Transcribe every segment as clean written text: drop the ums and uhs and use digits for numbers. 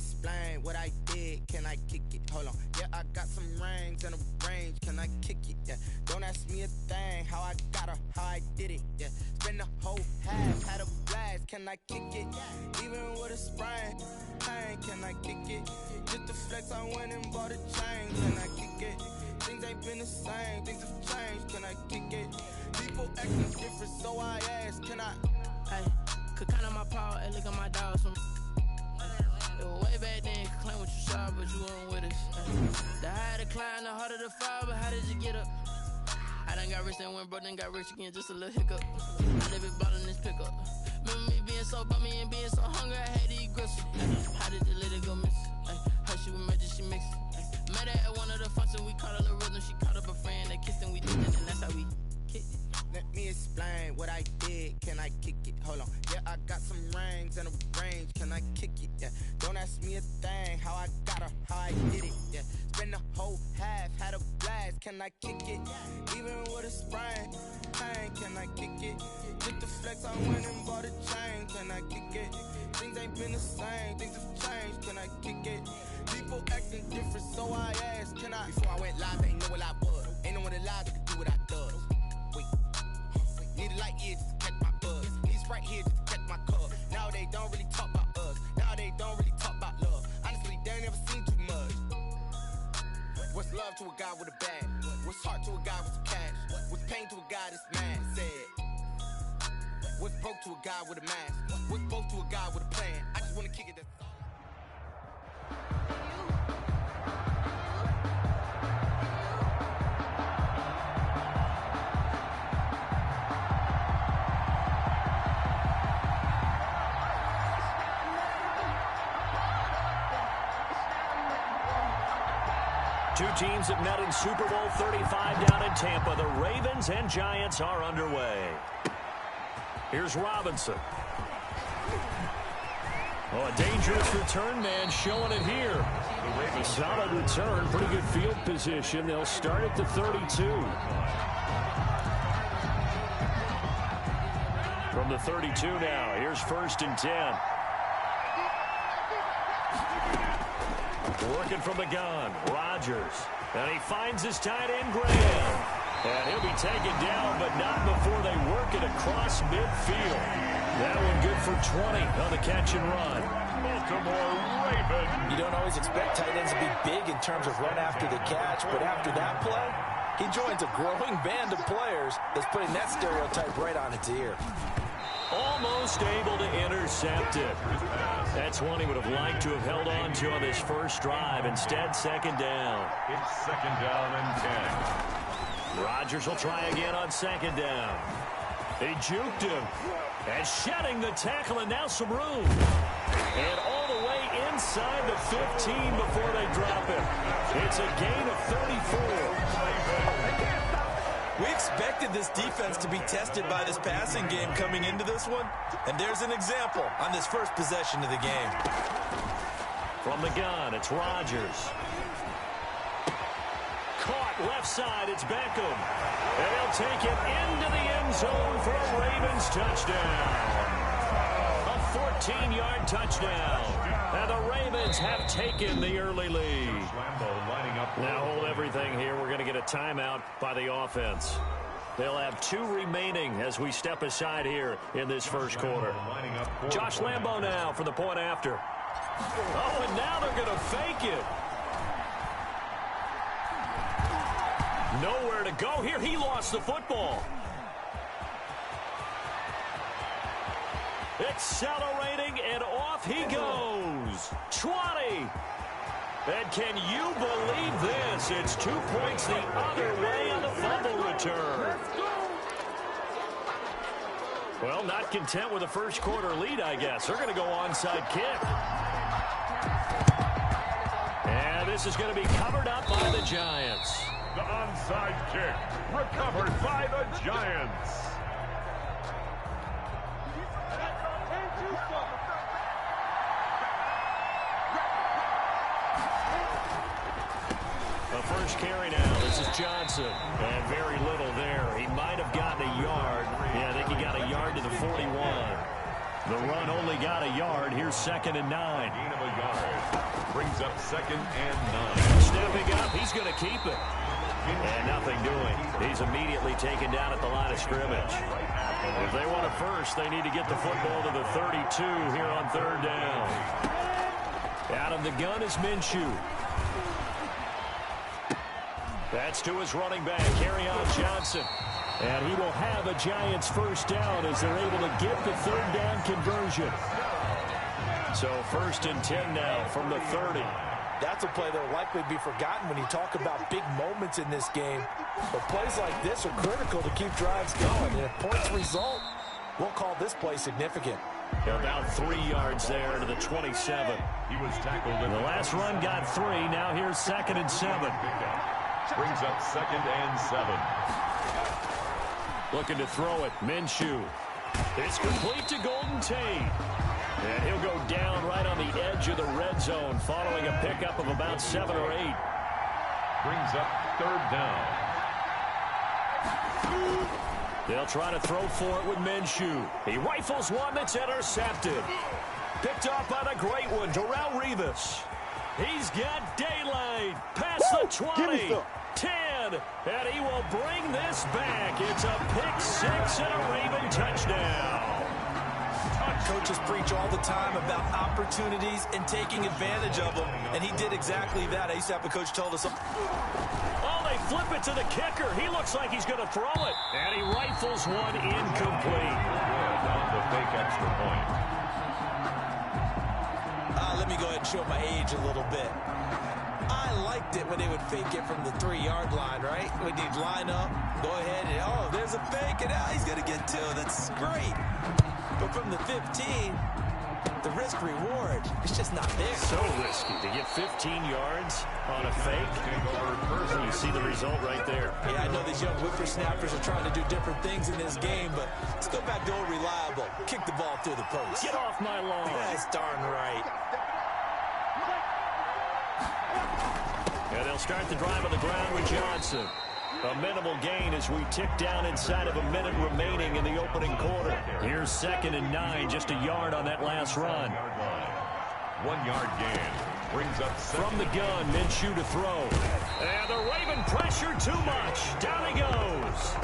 explain what I did. Can I kick it? Hold on. Yeah, I got some rings and a range. Can I kick it? Yeah. Don't ask me a thing. How I got her, how I did it. Yeah. Spend the whole half, had a blast. Can I kick it? Even with a sprain. Pain, can I kick it? Just the flex, I went and bought a chain. Can I kick it? Things ain't been the same. Things have changed. Can I kick it? People acting different, so I ask. Can I? Hey, could count on my power and look at my dogs from. It was way back then, could claim what you saw, but you weren't with us. The higher the climb, the harder the fall, but how did you get up? I done got rich and went broke, then got rich again, just a little hiccup. I live it ballin' this pickup. Remember me being so bummy and being so hungry, I had to eat gristle. How did the lady go miss? How she was magic, she mixed. Met her at one of the functions, we caught her the rhythm, she caught up a friend, they kissed and we did it, and that's how we kicked it. Let me explain what I did. Can I kick it? Hold on. Yeah, I got some rings and a range. Can I kick it? Yeah. Don't ask me a thing. How I got her, how I did it. Yeah. Spend the whole half, had a blast. Can I kick it? Even with a sprain. Pain, can I kick it? Just the flex, I went and bought a chain. Can I kick it? Things ain't been the same. Things have changed. Can I kick it? People acting different, so I asked. Can I? Before I went live, ain't know what I was. Ain't no one alive that could do what I does. Need a light here just to catch my buzz. Need Sprite here just to catch my cup. Now they don't really talk about us. Now they don't really talk about love. Honestly, they ain't never seen too much. What's love to a guy with a bag? What's heart to a guy with some cash? What's pain to a guy that's mad? Said. What's broke to a guy with a mask? What's both to a guy with a plan? I just wanna kick it. That's all. Two teams that met in Super Bowl 35 down in Tampa. The Ravens and Giants are underway. Here's Robinson. Oh, a dangerous return man showing it here. A solid return, pretty good field position. They'll start at the 32. From the 32 now, here's 1st and 10. Working from the gun, Rodgers. And he finds his tight end, Graham. And he'll be taken down, but not before they work it across midfield. That one good for 20 on the catch and run. Baltimore Ravens. You don't always expect tight ends to be big in terms of run after the catch, but after that play, he joins a growing band of players that's putting that stereotype right on its ear. Almost able to intercept it. That's one he would have liked to have held on to on this first drive. Instead, 2nd down. It's 2nd down and 10. Rodgers will try again on 2nd down. They juked him. And shedding the tackle, and now some room. And all the way inside the 15 before they drop him. It's a gain of 34. We expected this defense to be tested by this passing game coming into this one, and there's an example on this first possession of the game. From the gun, it's Rodgers. Caught left side, it's Beckham. And he'll take it into the end zone for a Ravens touchdown. A 14-yard touchdown. And the Ravens have taken the early lead. Now hold everything here. We're going to get a timeout by the offense. They'll have 2 remaining as we step aside here in this first quarter. Josh Lambo now for the point after. Oh, and now they're going to fake it. Nowhere to go here. He lost the football. Accelerating, and off he goes. 20. And can you believe this? It's 2 points the other way on the fumble return. Well, not content with a first quarter lead, I guess. They're going to go onside kick. And this is going to be covered up by the Giants. The onside kick recovered by the Giants. The first carry now. This is Johnson. And very little there. He might have gotten a yard. Yeah, I think he got a yard to the 41. The run only got a yard. Here's 2nd and 9. Gain of a yard. Brings up 2nd and 9. Stepping up, he's going to keep it. And nothing doing. He's immediately taken down at the line of scrimmage. If they want a first, they need to get the football to the 32 here on 3rd down. Out of the gun is Minshew. That's to his running back, Kerryon Johnson. And he will have a Giants first down as they're able to get the 3rd down conversion. So 1st and 10 now from the 30. That's a play that will likely be forgotten when you talk about big moments in this game. But plays like this are critical to keep drives going. And if points result, we'll call this play significant. About 3 yards there to the 27. He was tackled. The last run got 3. Now here's 2nd and 7. Brings up 2nd and 7. Looking to throw it. Minshew. It's complete to Golden Tate. And he'll go down right on the edge of the red zone following a pickup of about 7 or 8. Brings up 3rd down. They'll try to throw for it with Minshew. He rifles one that's intercepted. Picked off by the great one, Darrelle Revis. He's got daylight past the 20. 10, and he will bring this back. It's a pick 6 and a Raven touchdown. Coaches preach all the time about opportunities and taking advantage of them, and he did exactly that. I used to have a coach told us. Oh, they flip it to the kicker. He looks like he's going to throw it, and he rifles one incomplete. On the fake extra point. Let me go ahead and show my age a little bit. I liked it when they would fake it from the 3-yard line, right? When they'd line up, go ahead, and oh, there's a fake, and he's going to get 2. That's great. But from the 15, the risk-reward is just not there. So risky to get 15 yards on a fake. You see the result right there. Yeah, I know these young whippersnappers are trying to do different things in this game, but let's go back to old reliable. Kick the ball through the post. Get off my lawn. That's darn right. And they'll start the drive on the ground with Johnson. A minimal gain as we tick down inside of a minute remaining in the opening quarter. Here's 2nd and 9, just a yard on that last run. 1 yard gain. Brings up from the gun, Minshew to throw. And the Raven pressure too much. Down he goes.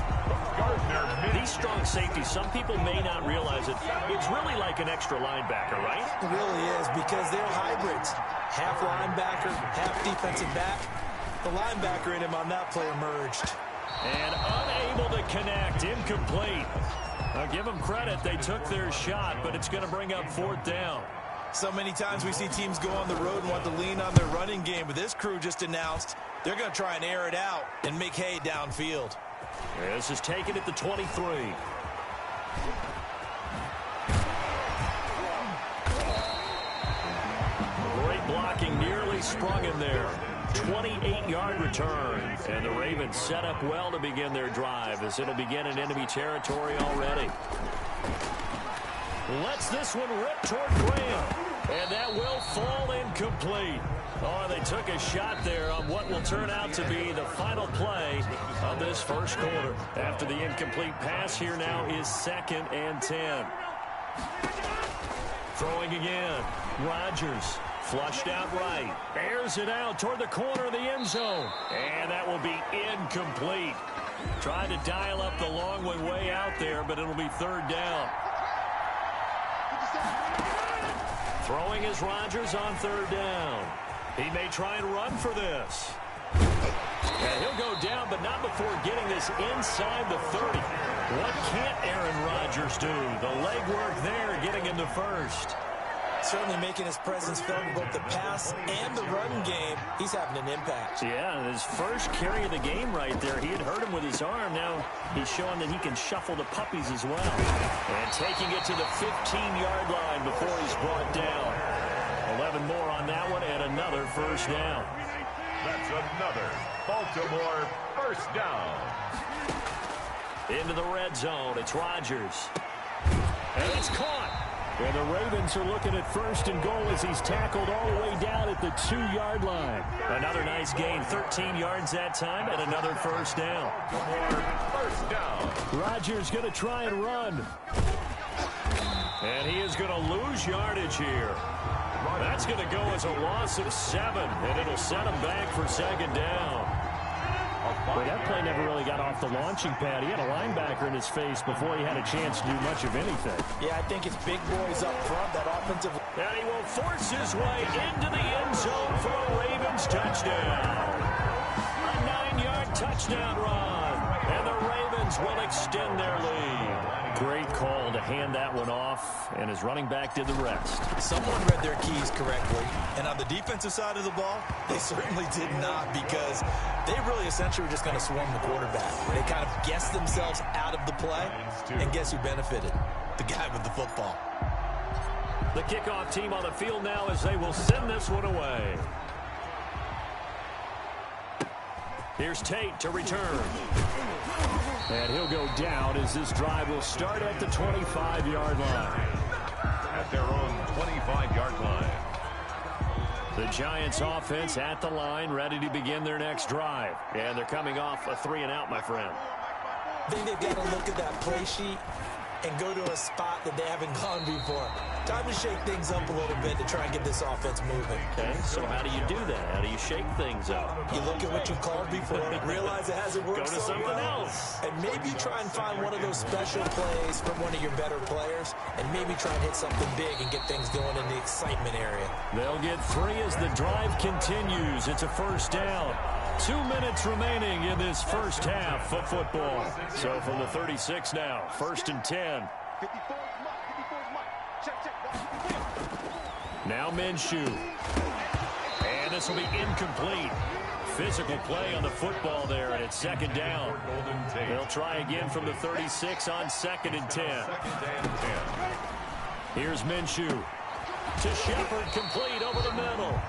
These strong safeties, some people may not realize it. It's really like an extra linebacker, right? It really is, because they're hybrids. Half linebacker, half defensive back. The linebacker in him on that play emerged. And unable to connect, incomplete. I'll give them credit, they took their shot, but it's going to bring up 4th down. So many times we see teams go on the road and want to lean on their running game, but this crew just announced they're going to try and air it out and make hay downfield. This is taken at the 23. Great blocking, nearly sprung in there. 28-yard return. And the Ravens set up well to begin their drive as it'll begin in enemy territory already. Lets this one rip toward Graham. And that will fall incomplete. Oh, they took a shot there on what will turn out to be the final play of this first quarter. After the incomplete pass, here now is 2nd and 10. Throwing again. Rodgers. Flushed out right. Airs it out toward the corner of the end zone. And that will be incomplete. Trying to dial up the long one way out there, but it'll be 3rd down. Throwing is Rodgers on 3rd down. He may try and run for this. And he'll go down, but not before getting this inside the 30. What can't Aaron Rodgers do? The legwork there, getting him to first. Certainly making his presence felt in both the pass and the run game. He's having an impact. Yeah, his first carry of the game right there. He had hurt him with his arm. Now he's showing that he can shuffle the puppies as well. And taking it to the 15-yard line before he's brought down. 11 more on that one and another first down. That's another Baltimore first down. Into the red zone. It's Rodgers. And it's caught. And the Ravens are looking at 1st and goal as he's tackled all the way down at the 2-yard line. Another nice gain, 13 yards that time, and another first down. First down. Rodgers going to try and run. And he is going to lose yardage here. That's going to go as a loss of 7, and it'll set him back for second down. Well, that play never really got off the launching pad. He had a linebacker in his face before he had a chance to do much of anything. Yeah, I think it's big boys up front, that offensive. And he will force his way into the end zone for a Ravens touchdown. A 9-yard touchdown run, and the Ravens will extend their lead. Great call to hand that one off, and his running back did the rest. Someone read their keys correctly, and on the defensive side of the ball, they certainly did not, because they really essentially were just going to swarm the quarterback. They kind of guessed themselves out of the play, and guess who benefited? The guy with the football. The kickoff team on the field now as they will send this one away. Here's Tate to return. And he'll go down as this drive will start at the 25-yard line. At their own 25-yard line. The Giants offense at the line, ready to begin their next drive. And they're coming off a 3-and-out, my friend. I think they've got to look at that play sheet and go to a spot that they haven't gone before. Time to shake things up a little bit to try and get this offense moving. Okay, so how do you do that? How do you shake things up? You look at what you called before, realize it hasn't worked. Go to so something well, else. and maybe try and find one of those special plays from one of your better players, and maybe try and hit something big and get things going in the excitement area. They'll get 3 as the drive continues. It's a first down. 2 minutes remaining in this first half of football. So from the 36 now, 1st and 10. Now Minshew. And this will be incomplete. Physical play on the football there, and it's 2nd down. They'll try again from the 36 on 2nd and 10. Here's Minshew. To Shepard, complete over the middle.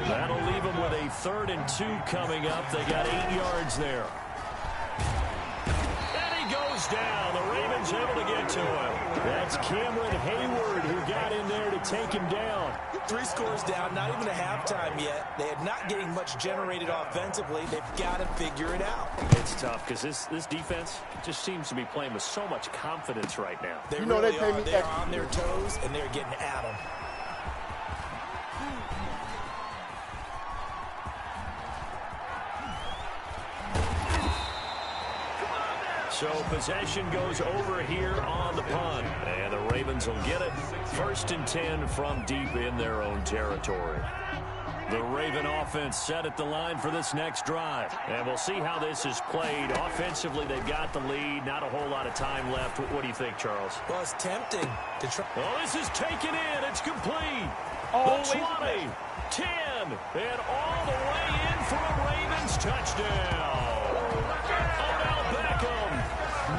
That'll leave them with a 3rd and 2 coming up. They got 8 yards there. And he goes down. The Ravens able to get to him. That's Cameron Hayward who got in there to take him down. 3 scores down, not even a halftime yet. They are not getting much generated offensively. They've got to figure it out. It's tough because this defense just seems to be playing with so much confidence right now. They really are. They are on their toes, and they're getting at them. So possession goes over here on the punt. And the Ravens will get it. 1st and 10 from deep in their own territory. The Raven offense set at the line for this next drive. And we'll see how this is played. Offensively, they've got the lead. Not a whole lot of time left. What do you think, Charles? Well, it's tempting to try. Oh, this is taken in. It's complete. Oh, the 20, 10, and all the way in for a Ravens touchdown. Odell Beckham,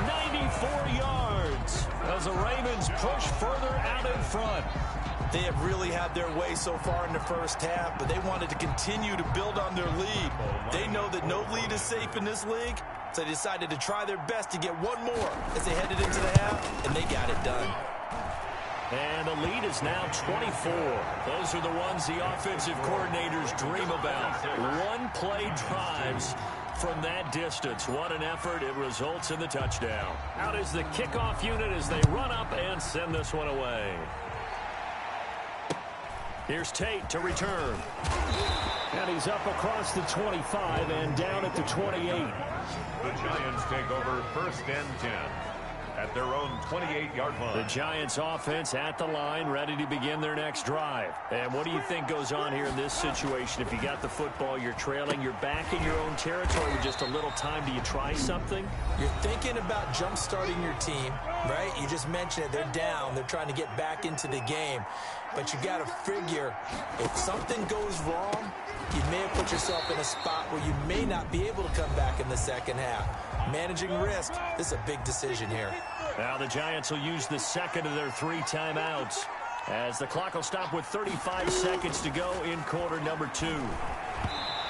94 yards as the Ravens push further out in front. They have really had their way so far in the first half, but they wanted to continue to build on their lead. They know that no lead is safe in this league, so they decided to try their best to get one more as they headed into the half, and they got it done. And the lead is now 24. Those are the ones the offensive coordinators dream about. One-play drives from that distance. What an effort. It results in the touchdown. Out is the kickoff unit as they run up and send this one away. Here's Tate to return. And he's up across the 25 and down at the 28. The Giants take over 1st and 10 at their own 28-yard line. The Giants offense at the line, ready to begin their next drive. And what do you think goes on here in this situation? If you got the football, you're trailing, you're back in your own territory with just a little time. Do you try something? You're thinking about jump-starting your team, right? You just mentioned it. They're down. They're trying to get back into the game. But you got to figure, if something goes wrong, you may have put yourself in a spot where you may not be able to come back in the second half. Managing risk, this is a big decision here. Now the Giants will use the second of their 3 timeouts as the clock will stop with 35 seconds to go in quarter number 2. And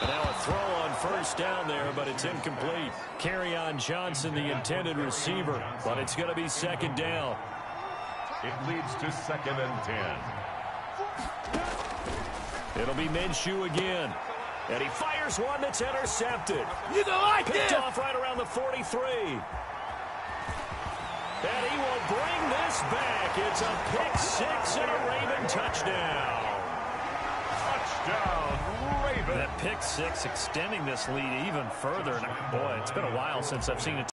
now a throw on 1st down there, but it's incomplete. Kerryon Johnson, the intended receiver, but it's going to be 2nd down. It leads to 2nd and 10. It'll be Minshew again. And he fires one that's intercepted. You know I Picked off right around the 43. And he will bring this back. It's a pick six and a Raven touchdown. Touchdown, Raven. That pick six extending this lead even further. And boy, it's been a while since I've seen it.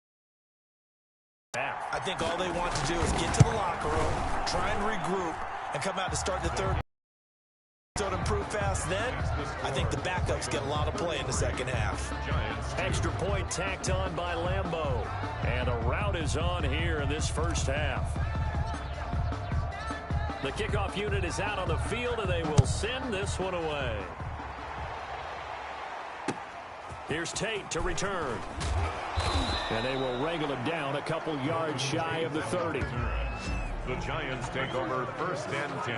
I think all they want to do is get to the locker room, try and regroup, and come out to start the third. Don't improve fast then. I think the backups get a lot of play in the second half. Extra point tacked on by Lambeau. And a rout is on here in this first half. The kickoff unit is out on the field, and they will send this one away. Here's Tate to return. And they will wrangle him down a couple yards shy of the 30. The Giants take over 1st and 10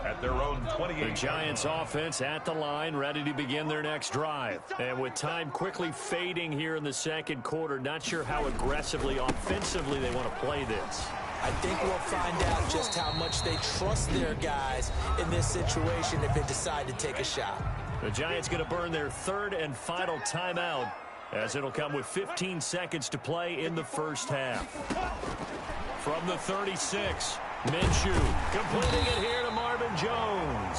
at their own 28. The Giants offense at the line, ready to begin their next drive. And with time quickly fading here in the second quarter, not sure how aggressively, offensively they want to play this. I think we'll find out just how much they trust their guys in this situation if they decide to take a shot. The Giants going to burn their third and final timeout, as it'll come with 15 seconds to play in the first half. From the 36, Minshew completing it here to Marvin Jones.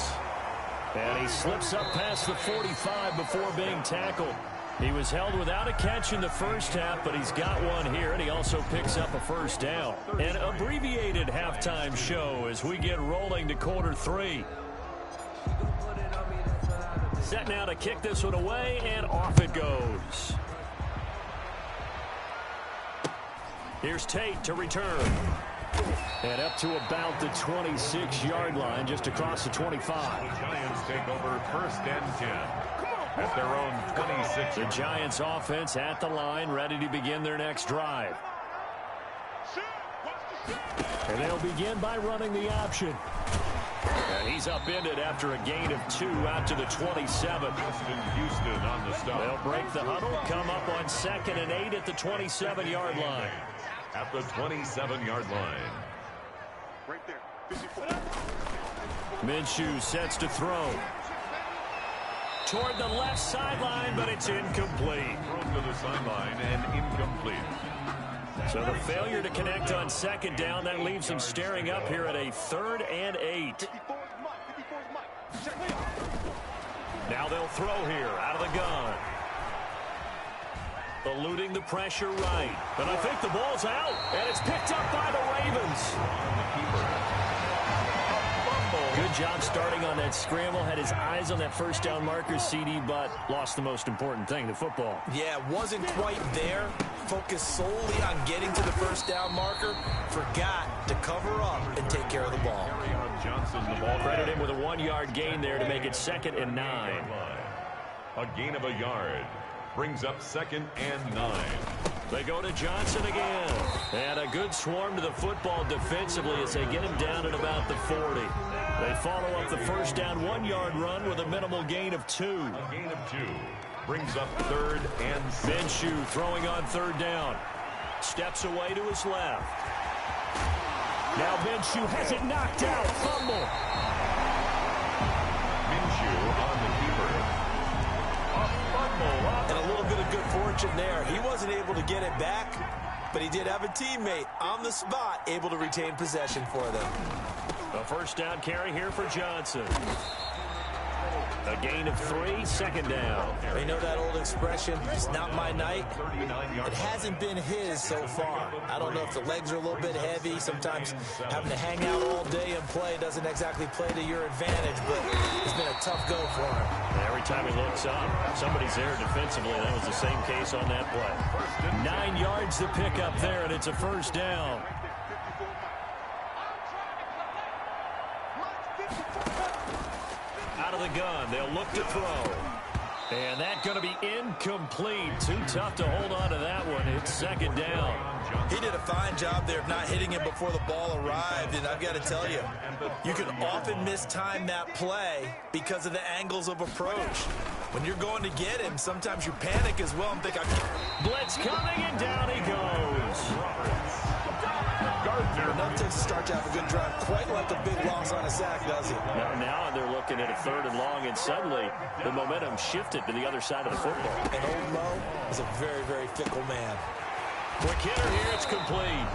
And he slips up past the 45 before being tackled. He was held without a catch in the first half, but he's got one here, and he also picks up a first down. An abbreviated halftime show as we get rolling to quarter 3. Set now to kick this one away, and off it goes. Here's Tate to return. And up to about the 26-yard line, just across the 25. The Giants take over 1st and 10 at their own 26. The Giants offense at the line, ready to begin their next drive. And they'll begin by running the option. And he's upended after a gain of 2 out to the 27. Justin Houston on the stop. They'll break the huddle, come up on 2nd and 8 at the 27-yard line. At the 27-yard line. Right there. Minshew sets to throw. Toward the left sideline, but it's incomplete. Thrown to the sideline and incomplete. So the failure to connect on 2nd down, that leaves him staring up here at a 3rd and 8. Now they'll throw here out of the gun. Eluding the pressure right. And I think the ball's out, and it's picked up by the Ravens. Good job starting on that scramble. Had his eyes on that first down marker, CD, but lost the most important thing, the football. Yeah, wasn't quite there. Focused solely on getting to the first down marker. Forgot to cover up and take care of the ball. Johnson, the ball. Credit him with a 1-yard gain there to make it 2nd and 9. A gain of a yard brings up 2nd and 9. They go to Johnson again. And a good swarm to the football defensively as they get him down at about the 40. They follow up the first down 1-yard run with a minimal gain of 2. A gain of 2 brings up 3rd and 6. Minshew throwing on 3rd down. Steps away to his left. Now Minshew has it knocked out. Fumble. Minshew on the keeper. A fumble. And a little bit of good fortune there. He wasn't able to get it back, but he did have a teammate on the spot able to retain possession for them. A first down carry here for Johnson. A gain of 3, 2nd down. You know that old expression, it's not my night. It hasn't been his so far. I don't know if the legs are a little bit heavy. Sometimes having to hang out all day and play doesn't exactly play to your advantage, but it's been a tough go for him. Every time he looks up, somebody's there defensively. That was the same case on that play. 9 yards to pick up there, and it's a first down. Out of the gun, they'll look to throw. And that's going to be incomplete. Too tough to hold on to that one. It's 2nd down. He did a fine job there of not hitting him before the ball arrived, and I've got to tell you, you can often mistime that play because of the angles of approach. When you're going to get him, sometimes you panic as well and think, blitz coming, and down he goes. Enough to start to have a good drive. Quite like a big loss on a sack, does it? Now they're looking at a 3rd and long, and suddenly the momentum shifted to the other side of the football. And old Mo is a very, very fickle man. Quick hitter here. It's complete.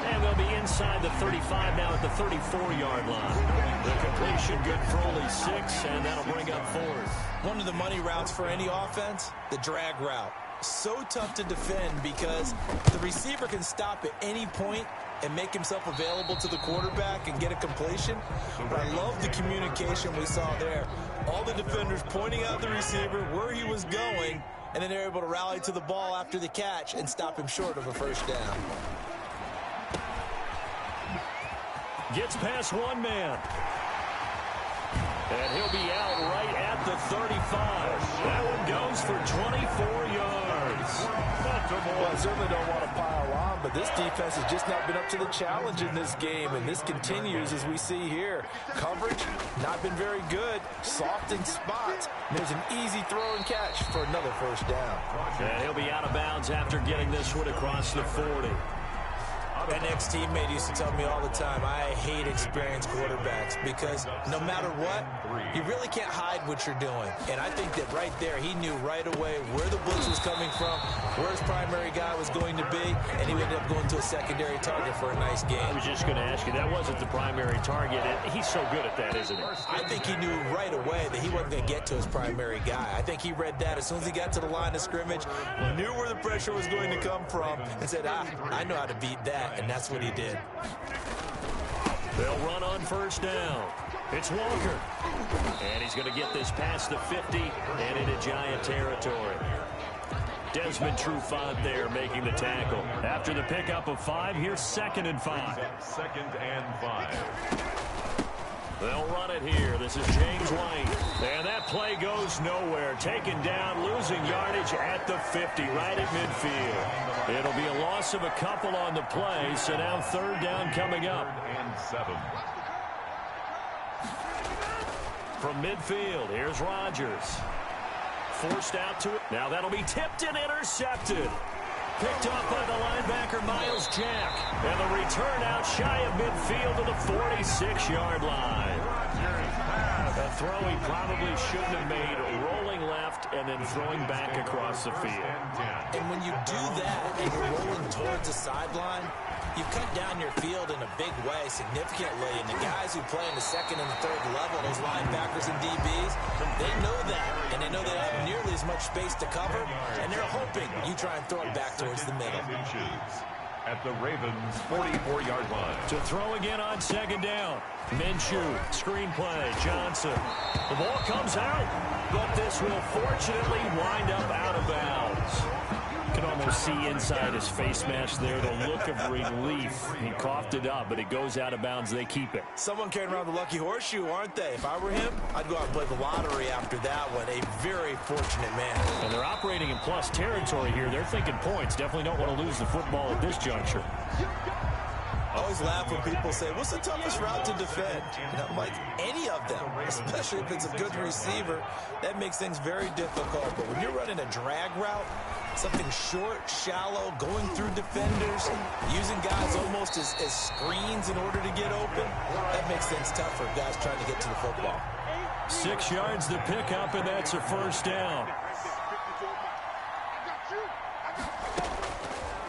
And they'll be inside the 35 now at the 34-yard line. The completion good for only 6, and that'll bring up 4th. One of the money routes for any offense, the drag route. So tough to defend because the receiver can stop at any point and make himself available to the quarterback and get a completion. But I love the communication we saw there. All the defenders pointing out the receiver where he was going, and then they're able to rally to the ball after the catch and stop him short of a first down. Gets past one man. And he'll be out right at the 35. That one goes for 24 yards. Well, I certainly don't want to pile on, but this defense has just not been up to the challenge in this game, and this continues as we see here. Coverage, not been very good. Soft in spots. There's an easy throw and catch for another first down. And he'll be out of bounds after getting this one across the 40. An ex-teammate used to tell me all the time, I hate experienced quarterbacks because no matter what, you really can't hide what you're doing. And I think that right there, he knew right away where the blitz was coming from, where his primary guy was going to be, and he ended up going to a secondary target for a nice game. I was just going to ask you, that wasn't the primary target. He's so good at that, isn't he? I think he knew right away that he wasn't going to get to his primary guy. I think he read that as soon as he got to the line of scrimmage, knew where the pressure was going to come from, and said, I know how to beat that. And that's what he did. They'll run on first down. It's Walker. And he's going to get this past the 50 and into Giant territory. Desmond Trufant there making the tackle. After the pickup of 5, here's 2nd and 5. 2nd and 5. They'll run it here. This is James White. And that play goes nowhere. Taken down, losing yardage at the 50, right at midfield. It'll be a loss of a couple on the play, so now 3rd down coming up. 3rd and 7. From midfield, here's Rodgers. Forced out to it. Now that'll be tipped and intercepted. Picked up by the linebacker, Miles Jack. And the return out shy of midfield to the 46-yard line. A throw he probably shouldn't have made, rolling left and then throwing back across the field. And when you do that and you're rolling towards the sideline, you cut down your field in a big way significantly. And the guys who play in the 2nd and the 3rd level, those linebackers and DBs, they know that. And they know they don't have nearly as much space to cover. And they're hoping you try and throw it back towards the middle. At the Ravens' 44-yard line. To throw again on 2nd down. Minshew, screenplay, Johnson. The ball comes out, but this will fortunately wind up out of bounds. You can almost see inside his face mask there the look of relief. He coughed it up, but it goes out of bounds. They keep it. Someone carrying around the lucky horseshoe, aren't they? If I were him, I'd go out and play the lottery after that one. A very fortunate man. And they're operating in plus territory here. They're thinking points. Definitely don't want to lose the football at this juncture. I always laugh when people say, what's the toughest route to defend? And I'm like, any of them, especially if it's a good receiver. That makes things very difficult. But when you're running a drag route, something short, shallow, going through defenders, using guys almost as screens in order to get open, that makes things tough for guys trying to get to the football. 6 yards to pick up, and that's a first down.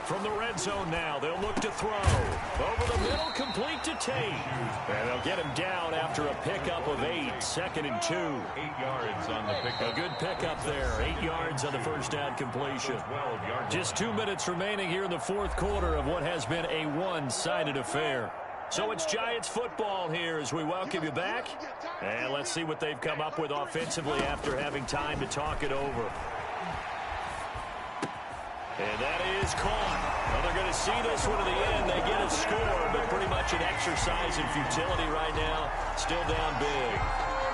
From the red zone now, they'll look to throw. Over the middle, complete to Tate. And they'll get him down after a pickup of 8, 2nd and 2. 8 yards on the pickup. A good pickup there, 8 yards on the first down completion. Just 2 minutes remaining here in the 4th quarter of what has been a one-sided affair. So it's Giants football here as we welcome you back. And let's see what they've come up with offensively after having time to talk it over. And that is caught. Well, they're going to see this one to the end. They get a score, but pretty much an exercise in futility right now. Still down big.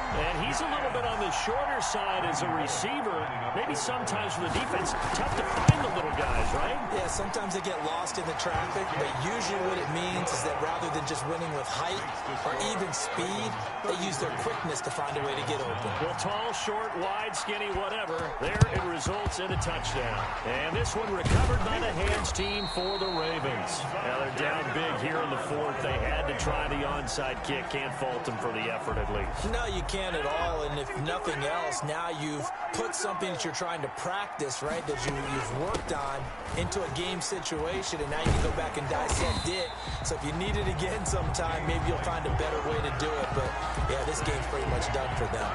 And he's a little bit on the shorter side as a receiver. Maybe sometimes for the defense, tough to find the little guys, right? Yeah, sometimes they get lost in the traffic, but usually what it means is that rather than just winning with height or even speed, they use their quickness to find a way to get open. Well, tall, short, wide, skinny, whatever. There it results in a touchdown. And this one recovered by the hands team for the Ravens. Now they're down big here in the 4th. They had to try the onside kick. Can't fault them for the effort at least. No, you can't at ball, and if nothing else, now you've put something that you're trying to practice, right, that you've worked on into a game situation, and now you can go back and dissect it. So if you need it again sometime, maybe you'll find a better way to do it. But, yeah, this game's pretty much done for them.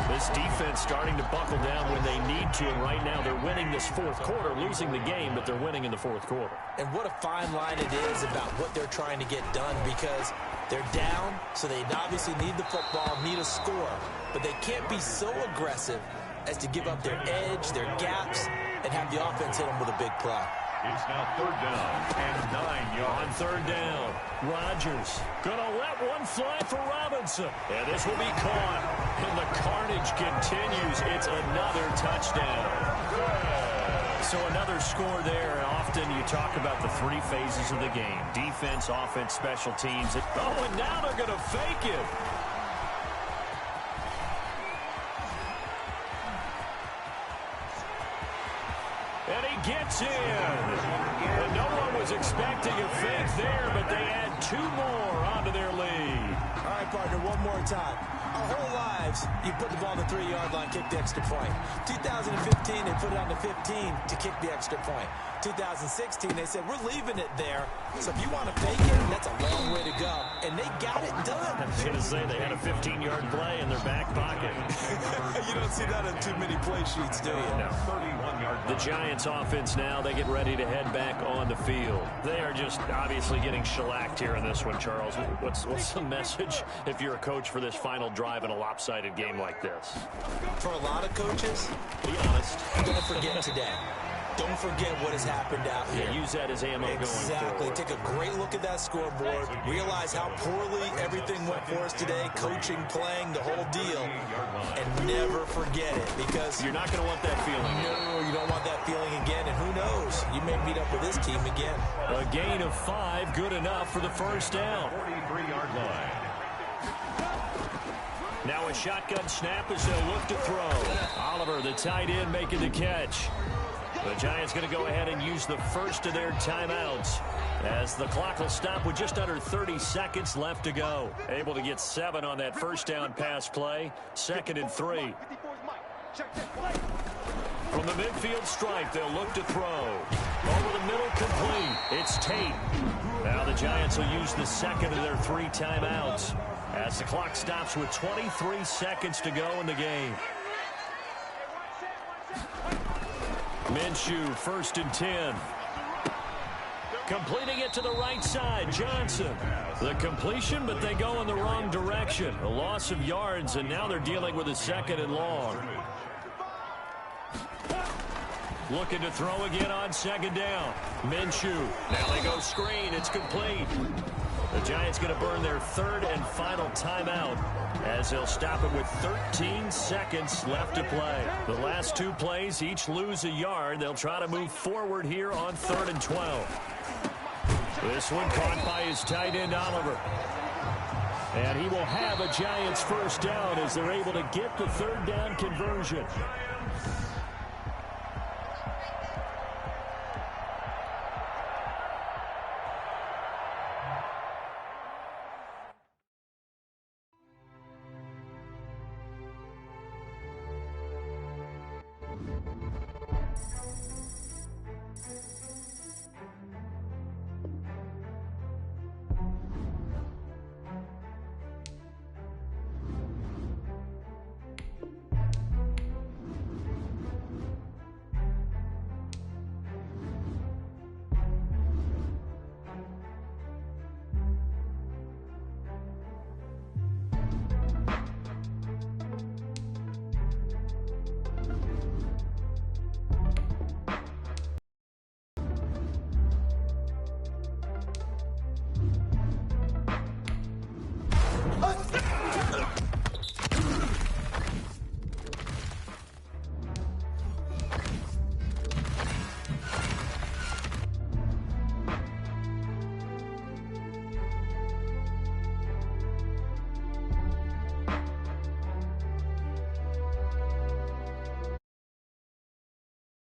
This defense starting to buckle down when they need to, and right now they're winning this fourth quarter, losing the game, but they're winning in the fourth quarter. And what a fine line it is about what they're trying to get done, because they're down, so they obviously need the football, need a score, but they can't be so aggressive as to give up their edge, their gaps, and have the offense hit them with a big play. It's now 3rd down and 9 yards. On 3rd down, Rodgers gonna let one fly for Robinson. And this will be caught. And the carnage continues. It's another touchdown. So another score there. And often you talk about the 3 phases of the game. Defense, offense, special teams. Oh, and now they're gonna fake it. And he gets in. And no one was expecting a fake there, but they add 2 more onto their lead. All right, partner, one more time. Our whole lives, you put the ball on the 3-yard line, kick the extra point. 2015, they put it on the 15 to kick the extra point. 2016, they said, we're leaving it there. So if you want to fake it, that's a long way to go. And they got it done. I was going to say, they had a 15-yard play in their back pocket. You don't see that on too many play sheets, do you? No. 31-yard. The Giants offense now, they get ready to head back on the field. They are just obviously getting shellacked here in this one, Charles. What's the message if you're a coach for this final drive in a lopsided game like this? For a lot of coaches, Be honest. don't forget today. Don't forget what has happened out here. Yeah, use that as ammo going Exactly. forward. Take a great look at that scoreboard. Realize how poorly everything went for us today. Coaching, playing, the whole deal. And never forget it, because You're not going to want that feeling. no, you don't want that feeling again. And who knows? You may meet up with this team again. A gain of 5, good enough for the first down. 43-yard line. Now a shotgun snap as they'll look to throw. Oliver, the tight end, making the catch. The Giants going to go ahead and use the first of their timeouts, as the clock will stop with just under 30 seconds left to go. Able to get 7 on that first down pass play. 2nd and 3. From the midfield stripe, they'll look to throw. Over the middle, complete. It's Tate. Now the Giants will use the second of their 3 timeouts, as the clock stops with 23 seconds to go in the game. Minshew, 1st and 10. Completing it to the right side, Johnson. The completion, but they go in the wrong direction. A loss of yards, and now they're dealing with a 2nd and long. Looking to throw again on 2nd down. Minshew. Now they go screen. It's complete. The Giants going to burn their 3rd and final timeout, as they'll stop it with 13 seconds left to play. The last 2 plays each lose a yard. They'll try to move forward here on 3rd and 12. This one caught by his tight end, Oliver. And he will have a Giants first down as they're able to get the 3rd down conversion.